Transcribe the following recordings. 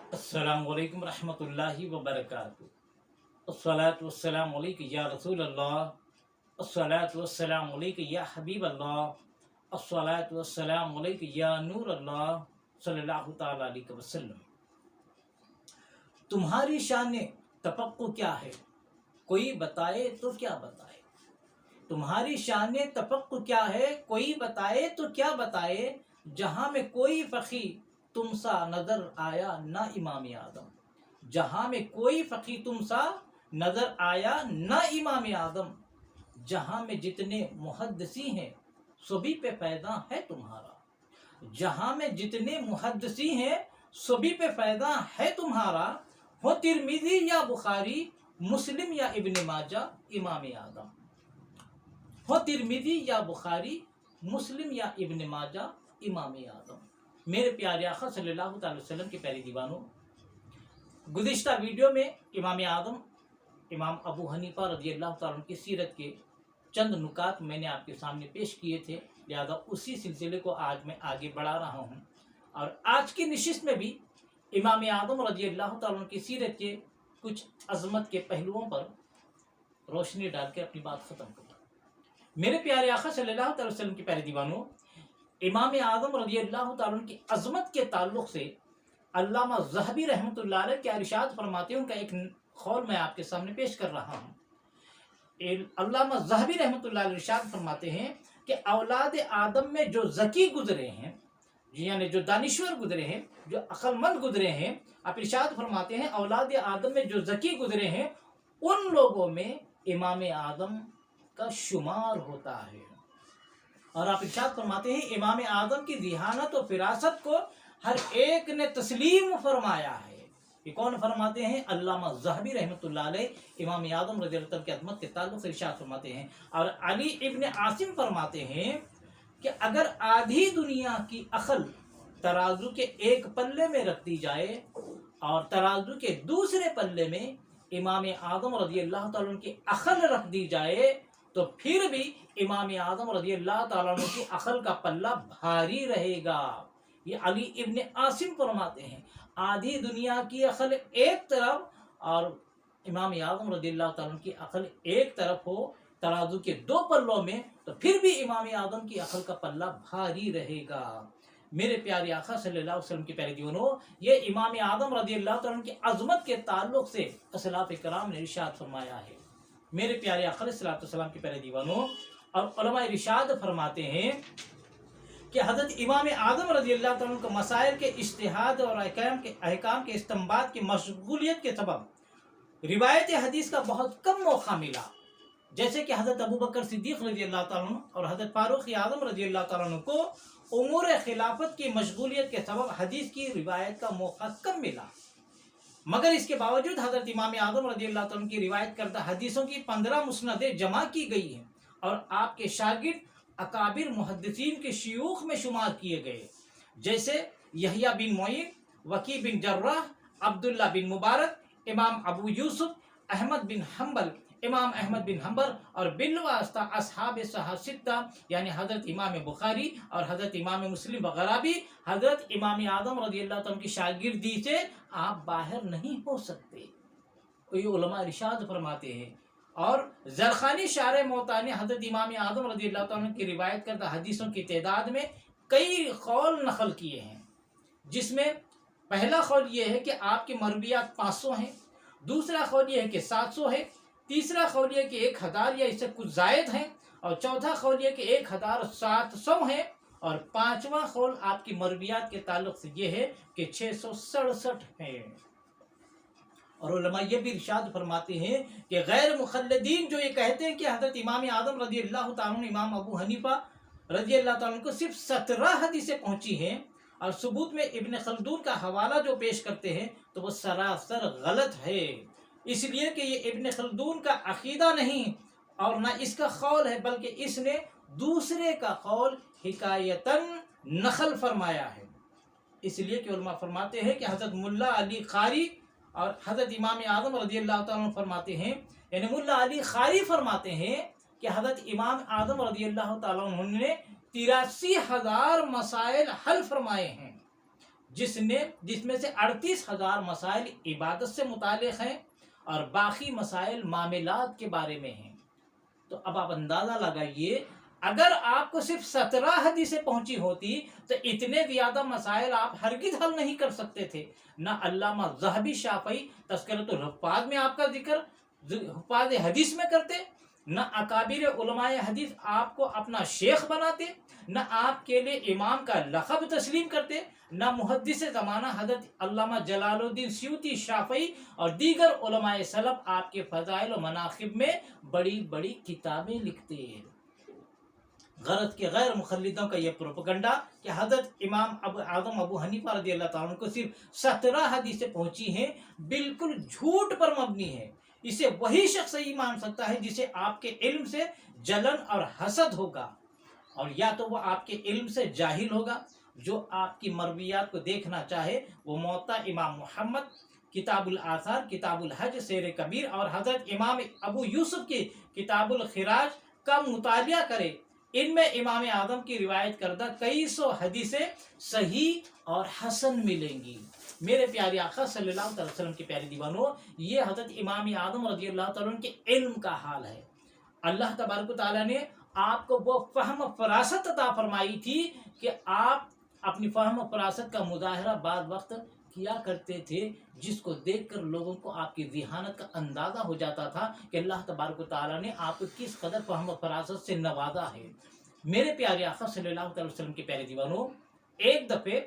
अस्सलामु अलैकुम रहमतुल्लाहि व बरकातुहू। अस्सलातु वस्सलामु अलैका या रसूल अल्लाह। अस्सलातु वस्सलामु अलैका या हबीब अल्लाह। अस्सलातु वस्सलामु अलैका या नूर अल्लाह सल्लल्लाहु तआला अलैहि वसल्लम। तुम्हारी शान तपक्कु क्या है, कोई बताए तो क्या बताए। तुम्हारी शान तपक्कु क्या है, कोई बताए तो क्या बताए। जहां में कोई फकी तुमसा नजर आया ना इमाम आदम। जहां में कोई फकी तुमसा नजर आया ना इमाम आदम। जहां में जितने मुहद्दिसी हैं सभी पे पैदा है तुम्हारा। जहां में जितने मुहद्दिसी हैं सभी पे पैदा है तुम्हारा। हो तिरमिजी या बुखारी, मुस्लिम या इब्न माजा, इमाम आदम। हो तिरमिजी या बुखारी, मुस्लिम या इब्न माजा, इमाम आदम। मेरे प्यारे आका सल्लल्लाहु अलैहि वसल्लम के प्यारे दीवानों, गुज़िश्ता वीडियो में इमाम आदम इमाम अबू हनीफा रज़ियल्लाहु तआला की सीरत के चंद नुकात मैंने आपके सामने पेश किए थे, लिहाजा उसी सिलसिले को आज मैं आगे बढ़ा रहा हूँ। और आज की नशिस्त में भी इमाम आदम रज़ियल्लाहु तआला की सीरत के कुछ अजमत के पहलुओं पर रोशनी डाल के अपनी बात ख़त्म करूँगा। मेरे प्यारे आका सल्लल्लाहु अलैहि वसल्लम के प्यारे दीवानों, इमाम आदम रज़ियल्लाहु तआला की अजमत के ताल्लुक़ से अल्लामा ज़हबी रहमतुल्लाह अलैह क्या इरशाद फरमाते हैं, उनका एक कौल मैं आपके सामने पेश कर रहा हूँ। अल्लामा ज़हबी रहमतुल्लाह अलैह इरशाद फरमाते हैं कि औलाद आदम में जो ज़की गुजरे हैं, यानी जो दानिश्वर गुजरे हैं, जो अक्लमंद गुजरे हैं, आप इरशाद फरमाते हैं औलाद आदम में जो ज़की गुजरे हैं उन लोगों में इमाम आदम का शुमार होता है। और आप इरशाद फरमाते हैं इमाम आदम की दिहानत और फिरासत को हर एक ने तस्लीम फरमाया है। ये कौन फरमाते हैं? अल्लामा ज़हबी रहमतुल्लाह अलैह इमाम आदम रज़ियल्लाहु तआला की अज़मत के ताल्लुक़ से इरशाद फरमाते हैं। और अली इब्न आसिम फरमाते हैं कि अगर आधी दुनिया की अक़ल तराजू के एक पल्ले में रख दी जाए और तराजू के दूसरे पल्ले में इमाम आदम रज़ियल्लाहु तआला की अक़ल रख दी जाए तो फिर भी इमाम आदम रज़ियल्लाहु तआला की अक़ल का पल्ला भारी रहेगा। ये अली इब्न आसिम फरमाते हैं आधी दुनिया की अक़ल एक तरफ और इमाम आदम रज़ियल्लाहु तआला की अक़ल एक तरफ हो तराजू के दो पल्लों में, तो फिर भी इमाम आदम की अक़ल का पल्ला भारी रहेगा। मेरे प्यारे आका सल्लल्लाहु अलैहि वसल्लम के प्यारे दीवानों, ये इमाम आदम रज़ियल्लाहु तआला की अज़मत के ताल्लुक़ से असलाफ़ किराम ने इरशाद फरमाया है। मेरे प्यारे आका सल्लल्लाहु अलैहि वसल्लम के प्यारे दीवानों, और उलमा इरशाद फरमाते हैं कि हज़रत इमाम आदम रज़ियल्लाहु तआला को मसाइल के इज्तिहाद और अहकाम के इस्तिंबात की मशगूलियत के सबब रिवायत हदीस का बहुत कम मौका मिला। जैसे कि हज़रत अबू बकर सिद्दीक़ रज़ियल्लाहु तआला और हज़रत फारूक आज़म रज़ियल्लाहु तआला को उमूर खिलाफत की मशगूलियत के सबब हदीस की रिवायत का मौका कम मिला, मगर इसके बावजूद हज़रत इमाम आदम रज़ियल्लाहु तआला की रिवायत करदा हदीसों की 15 मुस्नदें जमा की गई हैं और आपके शागिर्द अकाबिर मुहद्दिसीन के शयूख में शुमार किए गए, जैसे यहया बिन मुईन, वकी बिन जर्राह, अब्दुल्ला बिन मुबारक, इमाम अबू यूसुफ, अहमद बिन हम्बल, इमाम अहमद बिन हम्बल और बिलवास्ता असहाब सित्ता यानी हज़रत इमाम बुखारी और हज़रत इमाम मुस्लिम वगैरह भी हज़रत इमाम आदम रज़ियल्लाहु तआला की शागिर्दी से आप बाहर नहीं हो सकते, ये उलमा इरशाद फरमाते हैं। और ज़रख़ानी शार मोता ने हज़रत इमाम आदम रज़ियल्लाहु तआला की रिवायत करदा हदीसों की तादाद में कई कौल नकल किए हैं, जिसमें पहला कौल ये है कि आपके मरवियात 500 हैं, दूसरा कौल ये है कि 700 है, तीसरा कौल ये कि 1000 या इससे कुछ ज़ायद हैं, और चौथा कौल ये कि 1700 है, और पांचवा कौल आपकी मरवियात के ताल्लुक़ से ये है कि 667 है। और उलमा ये भी इरशाद फरमाते हैं कि गैर मुखल्लदीन जो ये कहते हैं कि हज़रत इमाम आदम रज़ियल्लाहु तआला इमाम अबू हनीफा रज़ियल्लाहु तआला को सिर्फ 17 हदीसें पहुँची हैं और सबूत में इब्न खल्दून का हवाला जो पेश करते हैं तो वो सरासर गलत है, इसलिए कि ये इब्न खल्दून का अकीदा नहीं और ना इसका कौल है, बल्कि इसने दूसरे का कौल हिकायतन नकल फरमाया है। इसलिए कि उलमा फरमाते हैं कि हज़रत मुल्ला अली क़ारी और हज़रत इमाम आदम रज़ियल्लाहु तआला फरमाते हैं, यानी मुल्ला अली क़ारी फरमाते हैं कि हज़रत इमाम आदम रज़ियल्लाहु तआला ने 83,000 मसाइल हल फरमाए हैं, جس میں سے 38,000 مسائل عبادت سے متعلق ہیں اور باقی مسائل معاملات کے بارے میں ہیں۔ تو اب آپ اندازہ لگائیے، اگر آپ کو صرف 17 حدیثیں پہنچی ہوتی تو اتنے زیادہ مسائل آپ ہرگز حل نہیں کر سکتے تھے۔ نہ علامہ ذہبی شافعی تذکرۃ الحفاظ میں آپ کا ذکر حفاظ حدیث میں کرتے، نہ اکابر علماء حدیث آپ کو اپنا شیخ بناتے، نہ آپ کے لیے امام کا لقب تسلیم کرتے، نہ محدث زمانہ حضرت علامہ جلال الدین سیوطی شافعی اور دیگر علماء سلف آپ کے فضائل و مناقب میں بڑی بڑی کتابیں لکھتے۔ غرض کے غیر مخلدوں کا یہ پروپیگنڈا کہ حضرت امام اعظم ابو حنیفہ رضی اللہ تعالیٰ عنہ کو صرف 17 حدیثیں پہنچی ہیں، بالکل جھوٹ پر مبنی ہے۔ اسے وہی شخص صحیح مان سکتا ہے جسے آپ کے علم سے جلن اور حسد ہوگا، اور یا تو وہ آپ کے علم سے جاہل ہوگا۔ جو آپ کی مرویات کو دیکھنا چاہے وہ موطا امام محمد، کتاب الآثار، کتاب الحج، سیر کبیر اور حضرت امام ابو یوسف کی کتاب الخراج کا مطالعہ کرے۔ ان میں امام اعظم کی روایت کردہ کئی سو حدیثیں صحیح اور حسن ملیں گی۔ میرے پیارے آقا صلی اللہ علیہ وسلم کے پیارے دیوانوں، یہ حضرت امام اعظم رضی اللہ تعالیٰ عنہ کے علم کا حال ہے۔ اللہ تبارک و تعالیٰ نے آپ کو وہ فہم و فراست عطا فرمائی تھی کہ آپ اپنی فہم و فراست کا مظاہرہ بعض وقت کیا کرتے تھے، جس کو دیکھ کر لوگوں کو آپ کی ذہانت کا اندازہ ہو جاتا تھا کہ اللہ تبارک و تعالیٰ نے آپ کو کس قدر فہم و فراست سے نوازا ہے۔ میرے پیارے آقا صلی اللہ علیہ وسلم کے پیارے دیوانوں، ایک دفعہ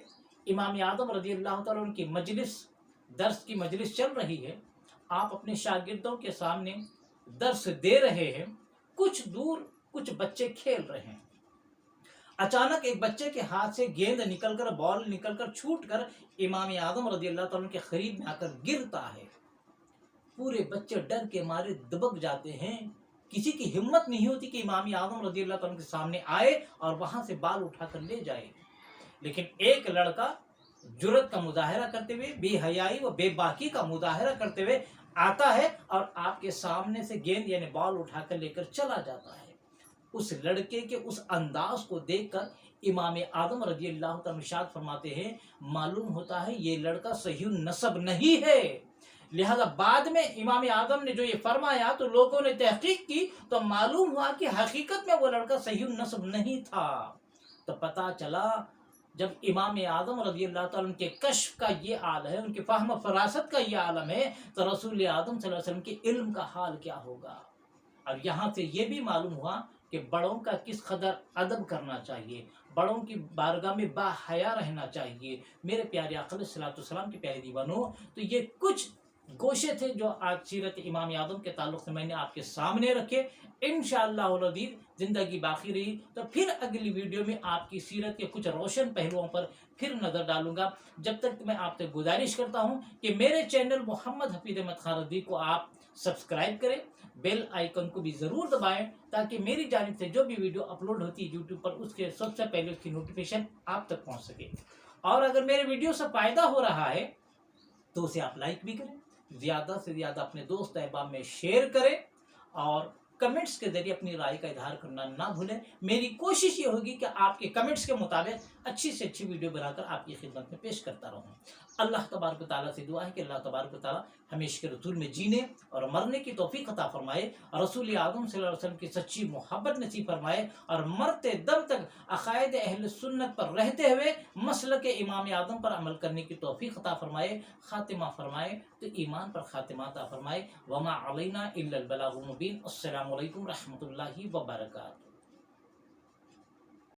امام اعظم رضی اللہ تعالیٰ عنہ کی درس کی مجلس چل رہی ہے، آپ اپنے شاگردوں کے سامنے درس دے رہے ہیں، کچھ دور کچھ بچے کھیل رہے ہیں۔ اچانک ایک بچے کے ہاتھ سے گیند نکل کر، بال نکل کر، چھوٹ کر امام اعظم رضی اللہ تعالیٰ عنہ کے قریب میں آ کر گرتا ہے۔ پورے بچے ڈر کے مارے دبک جاتے ہیں، کسی کی ہمت نہیں ہوتی کہ امام اعظم رضی اللہ تعالیٰ عنہ کے سامنے آئے اور وہاں سے بال اٹھا کر لے جائے۔ لیکن ایک لڑکا جرأت کا مظاہرہ کرتے ہوئے، بے حیائی و بے باکی کا مظاہرہ کرتے ہوئے آتا ہے اور آپ کے سامنے سے گیند یعنی بال اٹھا کر لے کر چلا جاتا ہے۔ اس لڑکے کے اس انداز کو دیکھ کر امام اعظم رضی اللہ تعالیٰ ارشاد فرماتے ہیں، معلوم ہوتا ہے یہ لڑکا صحیح النسب نہیں ہے۔ لہذا بعد میں امام اعظم نے جو یہ فرمایا تو لوگوں نے تحقیق کی تو معلوم ہوا کہ حقیقت میں وہ لڑکا صحیح النسب نہیں تھا۔ تو پتہ چلا جب امام اعظم رضی اللہ تعالیٰ عنہ کے کشف کا یہ حال ہے، ان کے فہم و فراست کا یہ عالم ہے، تو رسول اعظم صلی اللہ علیہ وسلم کے علم کا حال کیا ہوگا۔ اور یہاں سے یہ بھی معلوم ہوا کہ بڑوں کا کس قدر ادب کرنا چاہیے، بڑوں کی بارگاہ میں با حیا رہنا چاہیے۔ میرے پیارے آقا علیہ الصلوۃ والسلام کے پیارے دیوانوں، تو یہ کچھ گوشے تھے جو آج سیرت امام اعظم کے تعلق سے میں نے آپ کے سامنے رکھے۔ انشاءاللہ العزیز زندگی باقی رہی تو پھر اگلی ویڈیو میں آپ کی سیرت کے کچھ روشن پہلوؤں پر پھر نظر ڈالوں گا۔ جب تک میں آپ سے گزارش کرتا ہوں کہ میرے چینل محمد حفیظ احمد خان رضوی کو آپ سبسکرائب کریں، بیل آئیکن کو بھی ضرور دبائیں تاکہ میری جانب سے جو بھی ویڈیو اپلوڈ ہوتی ہے یوٹیوب پر، اس کے سب سے پہلے اس کی نوٹیفیکیشن آپ تک پہنچ سکے۔ اور اگر میرے ویڈیو سے فائدہ ہو رہا ہے تو اسے آپ لائک بھی کریں، زیادہ سے زیادہ اپنے دوست احباب میں شیئر کریں اور کمنٹس کے ذریعے اپنی رائے کا اظہار کرنا نہ بھولیں۔ میری کوشش یہ ہوگی کہ آپ کے کمنٹس کے مطابق اچھی سے اچھی ویڈیو بنا کر آپ کی خدمت میں پیش کرتا رہوں۔ اللہ تبارک و تعالیٰ سے دعا ہے کہ اللہ تبارک و تعالیٰ ہمیں عشق رسول میں جینے اور مرنے کی توفیق عطا فرمائے، اور رسول اعظم صلی اللہ علیہ وسلم کی سچی محبت نصیب فرمائے، اور مرتے دم تک عقائد اہل سنت پر رہتے ہوئے مسلک امام اعظم پر عمل کرنے کی توفیق عطا فرمائے، خاتمہ فرمائے تو ایمان پر خاتمہ عطا فرمائے۔ وما علینا الا البلاغ المبین۔ السلام علیکم رحمۃ اللہ وبرکاتہ۔